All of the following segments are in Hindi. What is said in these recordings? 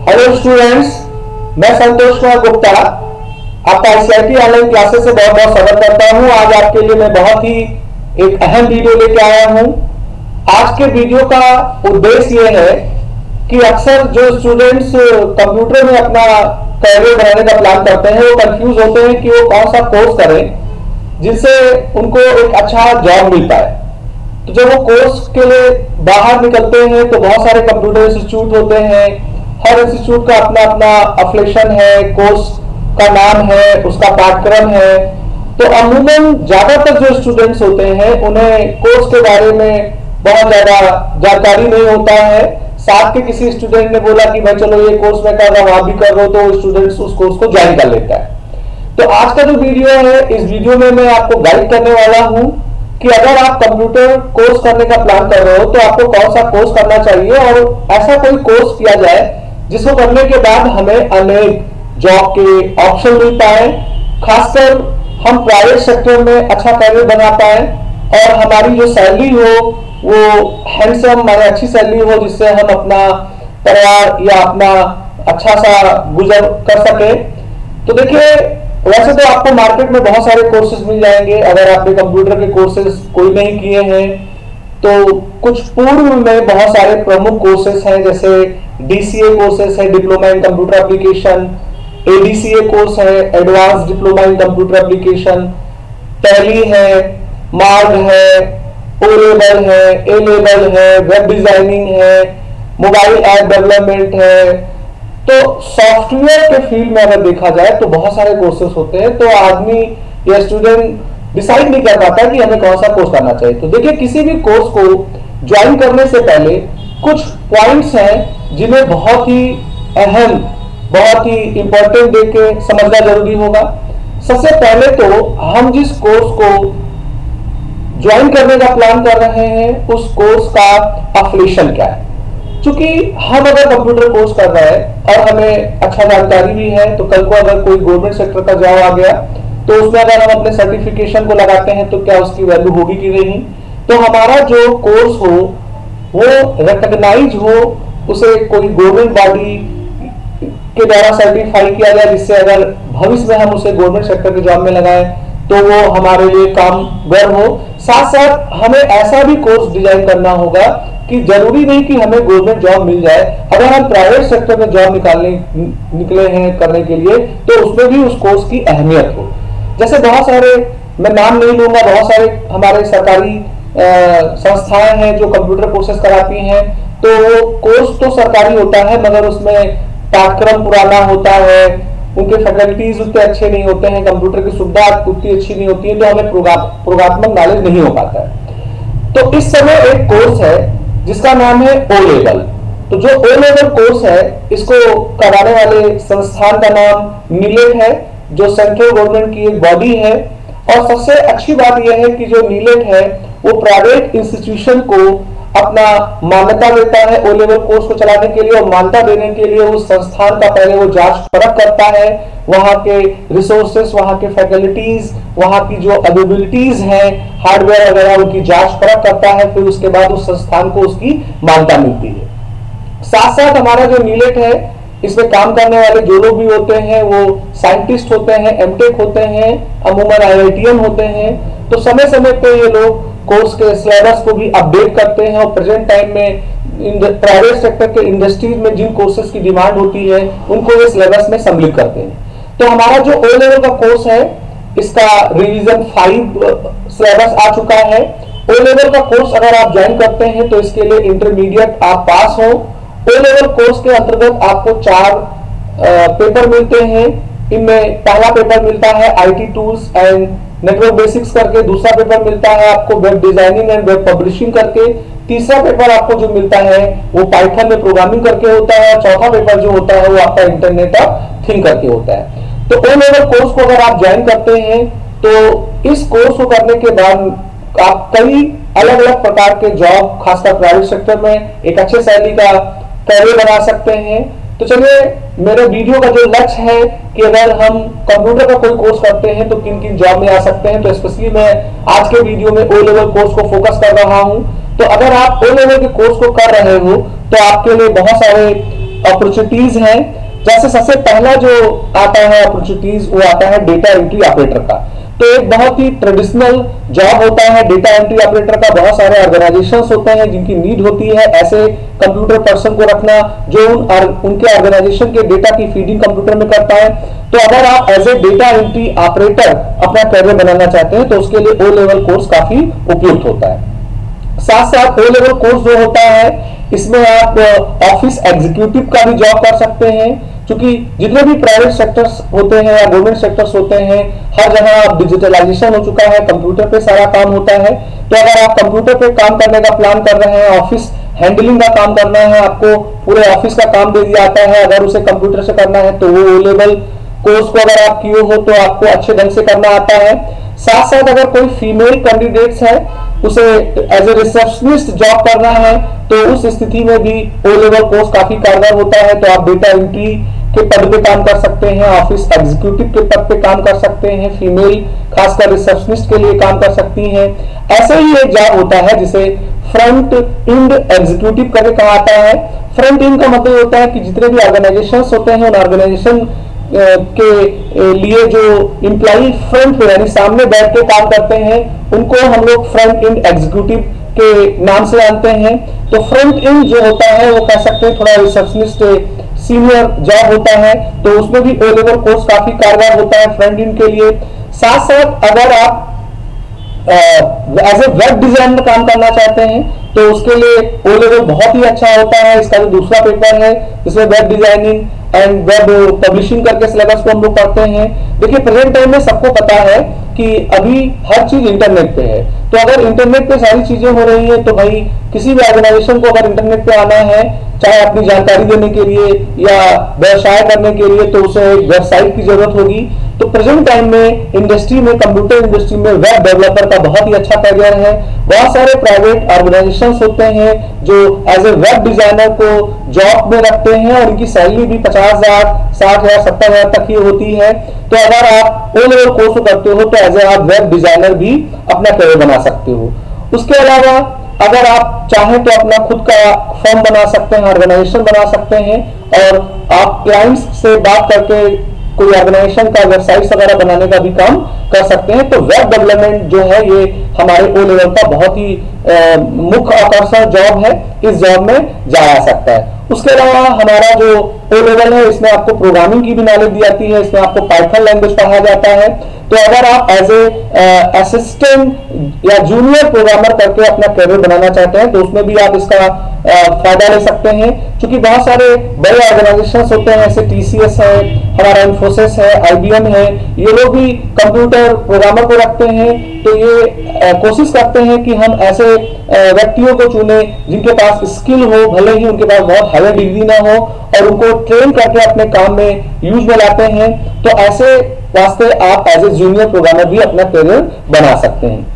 हेलो स्टूडेंट्स, मैं संतोष कुमार गुप्ता आपका ICIT ऑनलाइन क्लासेस से बहुत बहुत स्वागत करता हूं। आज आपके लिए मैं बहुत ही एक अहम वीडियो लेके आया हूं। आज के वीडियो का उद्देश्य ये है कि अक्सर जो स्टूडेंट्स कंप्यूटर में अपना करियर बनाने का प्लान करते हैं वो कंफ्यूज होते हैं कि वो कौन सा कोर्स करें जिससे उनको एक अच्छा जॉब मिल पाए। तो जब वो कोर्स के लिए बाहर निकलते हैं तो बहुत सारे कंप्यूटर इंस्टीट्यूट होते हैं। हर इंस्टीट्यूट का अपना अपना एफिलिएशन है, कोर्स का नाम है, उसका पाठ्यक्रम है। तो अमूमन ज्यादातर जो स्टूडेंट्स होते हैं उन्हें कोर्स के बारे में बहुत ज्यादा जानकारी नहीं होता है। साथ के किसी स्टूडेंट ने बोला कि भाई चलो ये कोर्स मैं कर रहा हूं, आप भी कर रहे हो, तो स्टूडेंट्स उस कोर्स को ज्वाइन कर लेता है। तो आज का जो वीडियो है, इस वीडियो में मैं आपको गाइड करने वाला हूं कि अगर आप कंप्यूटर कोर्स करने का प्लान कर रहे हो तो आपको कौन सा कोर्स करना चाहिए और ऐसा कोई कोर्स किया जाए जिसको करने के बाद हमें अनेक जॉब के ऑप्शन मिल पाए, खासकर हम प्राइवेट सेक्टर में अच्छा करियर बना पाए और हमारी जो सैलरी हो वो हैंडसम, माने अच्छी सैलरी हो जिससे हम अपना परिवार या अपना अच्छा सा गुजर कर सके। तो देखिए, वैसे तो आपको मार्केट में बहुत सारे कोर्सेज मिल जाएंगे। अगर आपने कंप्यूटर के कोर्सेज कोई नहीं किए हैं तो कुछ पूर्व में बहुत सारे प्रमुख कोर्सेज हैं, जैसे DCA कोर्सेज है, diploma in computer application, ADCA course है, advance diploma in computer application, Tally है, मार्ग है, O लेवल है, A लेवल है, वेब डिजाइनिंग है, मोबाइल ऐप डेवलपमेंट है। तो सॉफ्टवेयर के फील्ड में अगर देखा जाए तो बहुत सारे कोर्सेज होते हैं। तो आदमी या स्टूडेंट डिसाइड नहीं कर पाता कि हमें कौन सा कोर्स करना चाहिए। तो देखिए, किसी भी कोर्स को ज्वाइन करने से पहले कुछ पॉइंट्स हैं जिन्हें बहुत ही अहम, बहुत ही इंपॉर्टेंट देख के समझना जरूरी होगा। सबसे पहले तो हम जिस कोर्स को ज्वाइन करने का प्लान कर रहे हैं उस कोर्स का एफिलिएशन क्या है। क्योंकि हम अगर कंप्यूटर कोर्स कर रहे हैं और हमें अच्छा जानकारी भी है, तो कल को अगर कोई गवर्नमेंट सेक्टर का जॉब आ गया तो उसमें अगर हम अपने सर्टिफिकेशन को लगाते हैं तो क्या उसकी वैल्यू होगी कि नहीं। तो हमारा जो कोर्स हो वो रिकॉग्नाइज हो, उसे कोई गवर्नमेंट बॉडी के द्वारा सर्टिफाई किया जाए, जिससे अगर भविष्य में हम उसे गवर्नमेंट सेक्टर के जॉब में लगाएं तो वो हमारे लिए कामगर हो। साथ साथ हमें ऐसा भी कोर्स डिजाइन करना होगा कि जरूरी नहीं कि हमें गवर्नमेंट जॉब मिल जाए। अगर हम प्राइवेट सेक्टर में जॉब निकले हैं करने के लिए तो उसमें भी उस कोर्स की अहमियत हो। जैसे बहुत सारे, मैं नाम नहीं लूंगा, बहुत सारे हमारे सरकारी संस्थाएं हैं जो कंप्यूटर कोर्सेज कराती हैं। तो वो कोर्स तो सरकारी होता है मगर उसमें पाठ्यक्रम पुराना होता है, उनके फैकल्टीज उतने अच्छे नहीं होते हैं, कंप्यूटर की सुविधा उतनी अच्छी नहीं होती है, तो हमें प्रोग्रामत्मक नॉलेज नहीं हो पाता है। तो इस समय एक कोर्स है जिसका नाम है O लेवल। तो जो O लेवल कोर्स है इसको कराने वाले संस्थान का नाम नीलेट है, जो सेंट्रल गवर्नमेंट की एक बॉडी है। और सबसे अच्छी बात यह है कि जो नीलेट है वो प्राइवेट इंस्टीट्यूशन को अपना मान्यता देता है O लेवल कोर्स को चलाने के लिए, और मान्यता देने के लिए उस संस्थान का पहले वो जांच परख करता है, वहां के रिसोर्सेस, वहां के फैकल्टीज, वहां की जो एबिलिटीज हैं, हार्डवेयर वगैरह, उनकी जांच परख करता है। फिर उसके बाद उस संस्थान को उसकी मान्यता मिलती है। साथ साथ हमारा जो नीलेट है इसमें काम करने वाले जो लोग भी होते हैं वो साइंटिस्ट होते हैं, MTech होते हैं, अमूमन IITian होते हैं। तो समय समय पे ये लोग कोर्स के सिलेबस को भी अपडेट करते हैं और प्रेजेंट टाइम में प्राइवेट सेक्टर के इंडस्ट्रीज में जिन कोर्सेज की डिमांड होती है उनको ये सिलेबस में सम्मिलित करते हैं। तो हमारा जो O लेवल का कोर्स है इसका रिवीजन 5 सिलेबस आ चुका है। O लेवल का कोर्स अगर आप ज्वाइन करते हैं तो इसके लिए इंटरमीडिएट आप पास हो। O लेवल कोर्स के अंतर्गत आपको 4 पेपर मिलते हैं। इनमें पहला पेपर मिलता है IT tools and network basics करके, दूसरा पेपर मिलता है आपको web designing and web publishing करके, तीसरा पेपर आपको जो मिलता है वो पाइथन में प्रोग्रामिंग करके होता है, चौथा पेपर जो होता है वो आपका इंटरनेट ऑफ थिंग करके होता है। तो O लेवल कोर्स को अगर आप ज्वाइन करते हैं तो इस कोर्स को करने के बाद आप कई अलग अलग प्रकार के जॉब, खासकर प्राइवेट सेक्टर में एक अच्छे सैलरी का करियर बना सकते हैं। तो चलिए, मेरे वीडियो का जो लक्ष्य है कि अगर हम कंप्यूटर का कोई कोर्स करते हैं तो किन किन जॉब में आ सकते हैं, तो स्पेशली मैं आज के वीडियो में O लेवल कोर्स को फोकस कर रहा हूं। तो अगर आप O लेवल के कोर्स को कर रहे हो तो आपके लिए बहुत सारे अपॉर्चुनिटीज हैं। जैसे सबसे पहला जो आता है अपॉर्चुनिटीज, वो आता है डेटा एंट्री ऑपरेटर का। तो एक बहुत ही ट्रेडिशनल जॉब होता है डेटा एंट्री ऑपरेटर का। बहुत सारे ऑर्गेनाइजेशंस होते हैं जिनकी नीड होती है ऐसे कंप्यूटर पर्सन को रखना जो उनके ऑर्गेनाइजेशन के डेटा की फीडिंग कंप्यूटर में करता है। तो अगर आप as a data entry operator अपना करियर बनाना चाहते हैं तो उसके लिए ओ लेवल कोर्स काफी उपयुक्त होता है। साथ साथ ओ लेवल कोर्स जो होता है इसमें आप ऑफिस एग्जीक्यूटिव का भी जॉब कर सकते हैं, क्योंकि जितने भी प्राइवेट सेक्टर्स होते हैं या गवर्नमेंट सेक्टर्स होते हैं हर जगह डिजिटलाइजेशन हो चुका है, कंप्यूटर पे सारा काम होता है। तो अगर आप कंप्यूटर पे काम करने का प्लान कर रहे हैं, ऑफिस हैंडलिंग का काम करना है, आपको पूरे ऑफिस का काम दे दिया जाता है, अगर उसे कंप्यूटर से करना है तो वो ओ लेवल कोर्स को अगर आप किए हो तो आपको अच्छे ढंग से करना आता है। साथ साथ अगर कोई फीमेल कैंडिडेट्स है उसे एज ए रिसेप्शनिस्ट जॉब करना है तो उस स्थिति में भी ओ लेवल कोर्स काफी कारगर होता है। तो आप डेटा एंट्री के पद पे काम कर सकते हैं, ऑफिस एग्जीक्यूटिव के पद पे काम कर सकते हैं, फीमेल खासकर रिसेप्शनिस्ट के लिए काम कर सकती हैं। ऐसे ही एक जॉब होता है जिसे फ्रंट इंड एग्जीक्यूटिव करके कहा आता है। फ्रंट इंड का मतलब होता है कि जितने भी ऑर्गेनाइजेशंस होते हैं उन ऑर्गेनाइजेशन के लिए जो एम्प्लॉई फ्रंट पे यानी सामने बैठ के काम करते हैं उनको हम लोग फ्रंट इंड एग्जीक्यूटिव के नाम से जानते हैं। तो फ्रंट इंड जो होता है वो कह सकते हैं थोड़ा रिसेप्शनिस्ट सीनियर जॉब होता है, तो उसमें भी ओ लेवल कोर्स काफी कारगर होता है फ्रंट इंड के लिए। साथ साथ अगर आप एज ए वेब डिजाइनर काम करना चाहते हैं तो उसके लिए ओ लेवल बहुत ही अच्छा होता है। इसका जो दूसरा पेपर है जिसमें web designing and web publishing करके सिलेबस को हम लोग पढ़ते हैं। देखिए प्रेजेंट टाइम में सबको पता है कि अभी हर चीज इंटरनेट पे है, तो अगर इंटरनेट पे सारी चीजें हो रही हैं तो भाई किसी भी ऑर्गेनाइजेशन को अगर इंटरनेट पे आना है चाहे अपनी जानकारी देने के लिए या व्यवसाय करने के लिए तो उसे एक वेबसाइट की जरूरत होगी। तो प्रेजेंट टाइम में इंडस्ट्री में कंप्यूटर इंडस्ट्री में वेब डेवलपर का बहुत ही अच्छा करियर है। बहुत सारे प्राइवेट ऑर्गेनाइजेशंस होते हैं जो एज ए वेब डिजाइनर को जॉब में रखते हैं और उनकी सैलरी भी 50,000, 60,000, 70,000 तक की होती है। तो अगर आप ओ लेवल कोर्स करते हो तो एज ए आप वेब डिजाइनर भी अपना करियर बना सकते हो। उसके अलावा अगर आप चाहें तो अपना खुद का फर्म बना सकते हैं, ऑर्गेनाइजेशन बना सकते हैं और आप क्लाइंट्स से बात करके कोई ऑर्गेनाइजेशन का वेबसाइट वगैरह बनाने का भी काम कर सकते हैं। तो वेब डेवलपमेंट जो है ये हमारे ओ लेवल का बहुत ही मुख्य आकर्षण जॉब है, इस जॉब में जाया जा सकता है। उसके अलावा हमारा जो ओ लेवल है इसमें आपको प्रोग्रामिंग की भी नॉलेज दी जाती है, इसमें आपको पाइथन लैंग्वेज पढ़ाया जाता है। तो अगर आप एज ए असिस्टेंट या जूनियर प्रोग्रामर करके अपना करियर बनाना चाहते हैं तो उसमें भी आप इसका फायदा ले सकते हैं, क्योंकि बहुत सारे बड़े ऑर्गेनाइजेशंस होते हैं जैसे टीसीएस है, हमारा इन्फोसिस है, आईबीएम है, ये लोग भी कंप्यूटर प्रोग्रामर को रखते हैं। तो ये कोशिश करते हैं कि हम ऐसे व्यक्तियों को चुने जिनके पास स्किल हो, भले ही उनके पास बहुत हायर डिग्री ना हो, और उनको ट्रेन करके अपने काम में यूज में लाते हैं। तो ऐसे वास्ते आप एज ए जूनियर प्रोग्रामर भी अपना करियर बना सकते हैं।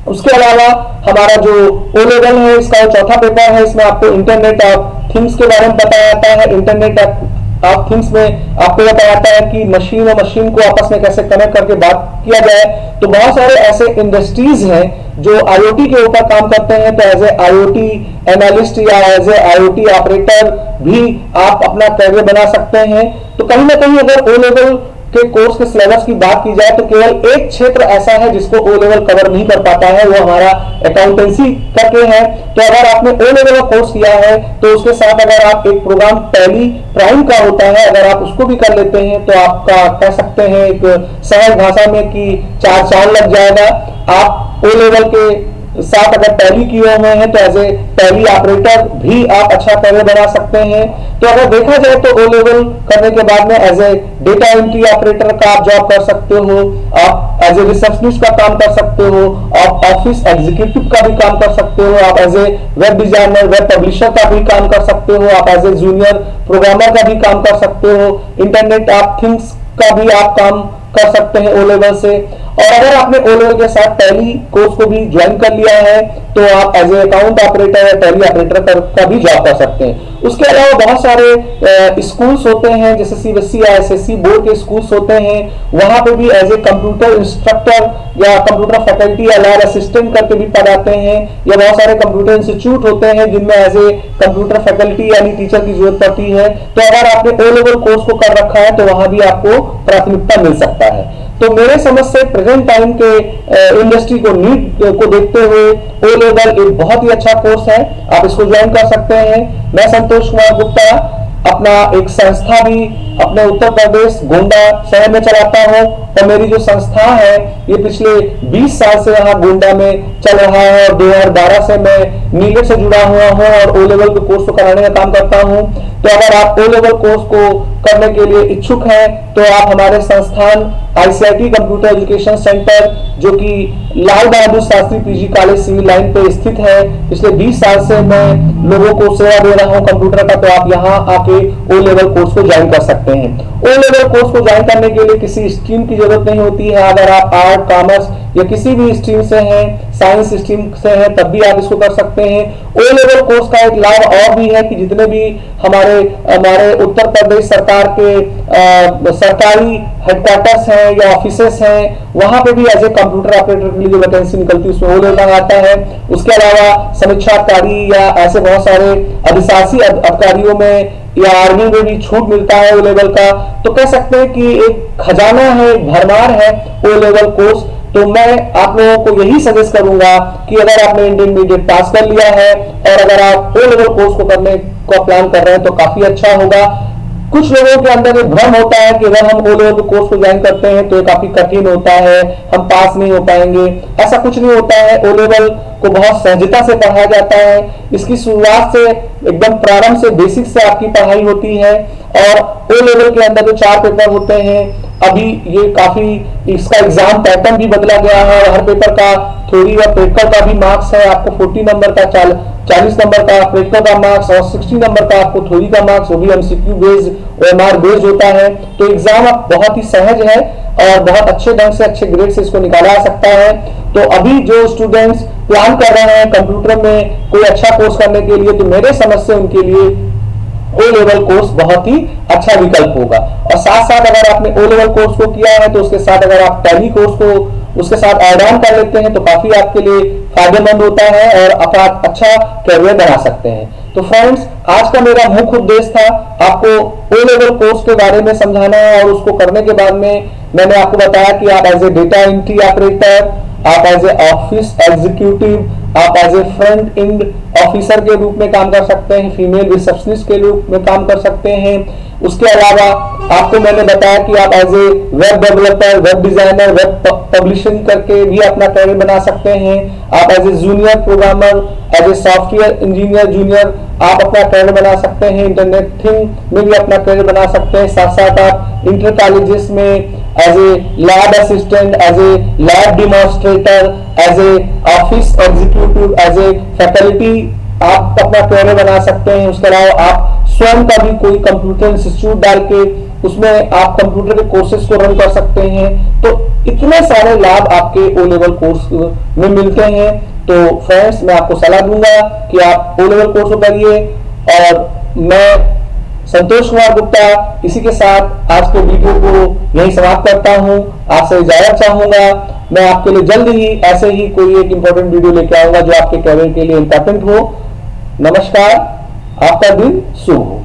उसके अलावा हमारा जो ओ लेवल है इसका चौथा पेपर है, इसमें आपको इंटरनेट ऑफ थिंग्स के बारे में बताया जाता है। इंटरनेट ऑफ थिंग्स में आपको बताया जाता है कि मशीन और मशीन को आपस में कैसे कनेक्ट करके बात किया जाए। तो बहुत सारे ऐसे इंडस्ट्रीज हैं जो आईओटी के ऊपर काम करते हैं, तो एज ए आईओटी एनालिस्ट या एज ए आईओटी ऑपरेटर भी आप अपना करियर बना सकते हैं। तो कहीं ना कहीं अगर ओ लेवल के कोर्स के सिलेबस की बात की जाए तो केवल एक क्षेत्र ऐसा है जिसको ओ लेवल कवर नहीं कर पाता है, वो हमारा अकाउंटेंसी करके है। तो अगर आपने ओ लेवल का कोर्स किया है तो उसके साथ अगर आप एक प्रोग्राम टैली प्राइम का होता है अगर आप उसको भी कर लेते हैं तो आपका कह सकते हैं एक सहज भाषा में कि 4 चांद लग जाएगा। आप ओ लेवल के साथ अगर टैली किए हुए हैं तो एज ए टैली ऑपरेटर भी आप अच्छा करियर बना सकते हैं। तो अगर देखा जाए तो ओ लेवल करने के बाद में as a data entry operator का आप जॉब कर सकते हो, आप एज ए रिसेप्शनिस्ट का काम कर सकते हो, आप ऑफिस एग्जीक्यूटिव का भी काम कर सकते हो, आप as a web designer, web publisher का भी काम कर सकते हो, आप एज ए जूनियर प्रोग्रामर का भी काम कर सकते हो, इंटरनेट ऑफ थिंग्स का भी आप काम कर सकते हैं ओ लेवल से। और अगर आपने ओ लेवल के साथ टैली कोर्स को भी ज्वाइन कर लिया है तो आप एज ए अकाउंट ऑपरेटर या टैली ऑपरेटर का भी जॉब कर सकते हैं। उसके अलावा बहुत सारे स्कूल्स होते हैं, जैसे सीबीएसई या एसएससी बोर्ड के स्कूल्स होते हैं, वहां पे भी एज ए कंप्यूटर इंस्ट्रक्टर या कंप्यूटर फैकल्टी या लैब असिस्टेंट करके भी पढ़ाते हैं, या बहुत सारे कंप्यूटर इंस्टीट्यूट होते हैं जिनमें एज ए कंप्यूटर फैकल्टी यानी टीचर की जरूरत पड़ती है। तो अगर आपने ओ लेवल कोर्स को कर रखा है तो वहां भी आपको प्राथमिकता मिल सकता है। तो मेरे समझ से प्रेजेंट टाइम के इंडस्ट्री को नीड को देखते हुए ओ लेवल एक बहुत ही अच्छा कोर्स है, आप इसको ज्वाइन कर सकते हैं। मैं संतोष कुमार गुप्ता अपना एक संस्था भी अपने उत्तर प्रदेश गोंडा शहर में चलाता हूं, और मेरी जो संस्था है ये पिछले 20 साल से यहाँ गोंडा में चल रहा है, और 2012 से मैं नीलेट से जुड़ा हुआ हूँ और ओ लेवल के कोर्स को कराने का काम करता हूँ। तो अगर आप ओ लेवल कोर्स को करने के लिए इच्छुक हैं तो आप हमारे संस्थान आईसीआईटी कंप्यूटर एजुकेशन सेंटर, जो कि Lal Bahadur Shastri PG college civil line पे स्थित है, पिछले 20 साल से मैं लोगों को सेवा दे रहा हूं कंप्यूटर का, तो आप यहां आके ओ लेवल कोर्स को ज्वाइन कर सकते हैं। ओ लेवल कोर्स को ज्वाइन करने के लिए किसी स्ट्रीम की जरूरत नहीं होती है। अगर आप आर्ट, कॉमर्स या किसी भी स्ट्रीम से हैं, साइंस स्ट्रीम से हैं, तब भी आप इसको कर सकते हैं। ओ लेवल कोर्स का एक लाभ और भी है कि जितने भी हमारे उत्तर प्रदेश सरकार के सरकारी हेडक्वार्टर्स हैं या ऑफिसेस हैं, वहां पे भी एज ए कंप्यूटर ऑपरेटर के लिए जो वैकेंसी निकलती है उसमें ओ लेवल आता है। उसके अलावा समीक्षाधिकारी या ऐसे बहुत सारे अधिशासी अधिकारियों में या आर्मी में भी छूट मिलता है ओ लेवल का। तो कह सकते हैं कि एक खजाना है, भरमार है ओ लेवल कोर्स। तो मैं आप लोगों को यही सजेस्ट करूंगा कि अगर आपने इंटरमीडिएट पास कर लिया है और अगर आप ओ लेवल कोर्स को करने का प्लान कर रहे हैं तो काफी अच्छा होगा। कुछ लोगों के अंदर एक भ्रम होता है कि अगर हम ओ लेवल कोर्स को ज्वाइन करते हैं तो ये काफी कठिन होता है, हम पास नहीं हो पाएंगे। ऐसा कुछ नहीं होता है। ओ लेवल को बहुत सहजता से पढ़ाया जाता है। इसकी शुरुआत से एकदम प्रारंभ से बेसिक से आपकी पढ़ाई होती है, और ओ लेवल के अंदर जो 4 पेपर होते हैं, अभी ये काफी इसका एग्जाम पैटर्न भी बदला गया है। हर पेपर का थ्योरी और प्रैक्टिकल का भी मार्क्स है। आपको 40 नंबर का 40 नंबर का प्रैक्टिकल का मार्क्स और 60 नंबर का आपको थ्योरी का मार्क्स, वो भी एमसीक्यू बेस्ड ओएमआर बेस्ड होता है। तो एग्जाम आप बहुत ही सहज है और बहुत अच्छे ढंग से अच्छे ग्रेड से इसको निकाला जा सकता है। तो अभी जो स्टूडेंट्स प्लान कर रहे हैं कंप्यूटर में कोई अच्छा कोर्स करने के लिए, तो मेरे समझ से उनके लिए ओ लेवल कोर्स बहुत ही अच्छा विकल्प होगा। और साथ साथ अगर आपने ओ लेवल कोर्स को किया है तो उसके साथ अगर आप टैली कोर्स को उसके साथ ऐड ऑन कर लेते हैं तो काफी आपके लिए फायदेमंद होता है और आप अच्छा कैरियर बना सकते हैं। तो फ्रेंड्स, आज का मेरा मुख्य उद्देश्य था आपको ओ लेवल कोर्स के बारे में समझाना है, और उसको करने के बाद में मैंने आपको बताया कि आप as a data entry operator, आप एज ए ऑफिस एग्जीक्यूटिव, आप as a front end officer के रूप में काम कर सकते हैं, फीमेल रिसेप्शनिस्ट के रूप में काम कर सकते हैं। उसके अलावा आपको मैंने बताया कि आप as a web developer, web designer, web publishing करके भी अपना कैरियर बना सकते हैं। आप as a junior programmer, as a software engineer junior आप अपना कैरियर बना सकते हैं। इंटरनेट थिंग में भी अपना कैरियर बना सकते हैं। साथ साथ आप इंटर कॉलेजेस में as a lab assistant, as a lab demonstrator, as a office executive, as a faculty आप अपना कैरियर बना सकते हैं। उसके अलावा आप स्वयं का भी कोई कंप्यूटर इंस्टीट्यूट डाल के उसमें आप कंप्यूटर के कोर्सेज को रन कर सकते हैं। तो इतने सारे लाभ आपके ओ लेवल कोर्स में मिलते हैं। तो फ्रेंड्स, मैं आपको सलाह दूंगा कि आप ओ लेवल कोर्स को करिए। और मैं संतोष कुमार गुप्ता इसी के साथ आज के वीडियो को यही समाप्त करता हूं। आपसे इजाजत चाहूंगा। मैं आपके लिए जल्द ही ऐसे ही कोई एक इंपॉर्टेंट वीडियो लेके आऊंगा जो आपके कैरियर के लिए इंपॉर्टेंट हो। नमस्कार, आपका दिन शुभ हो।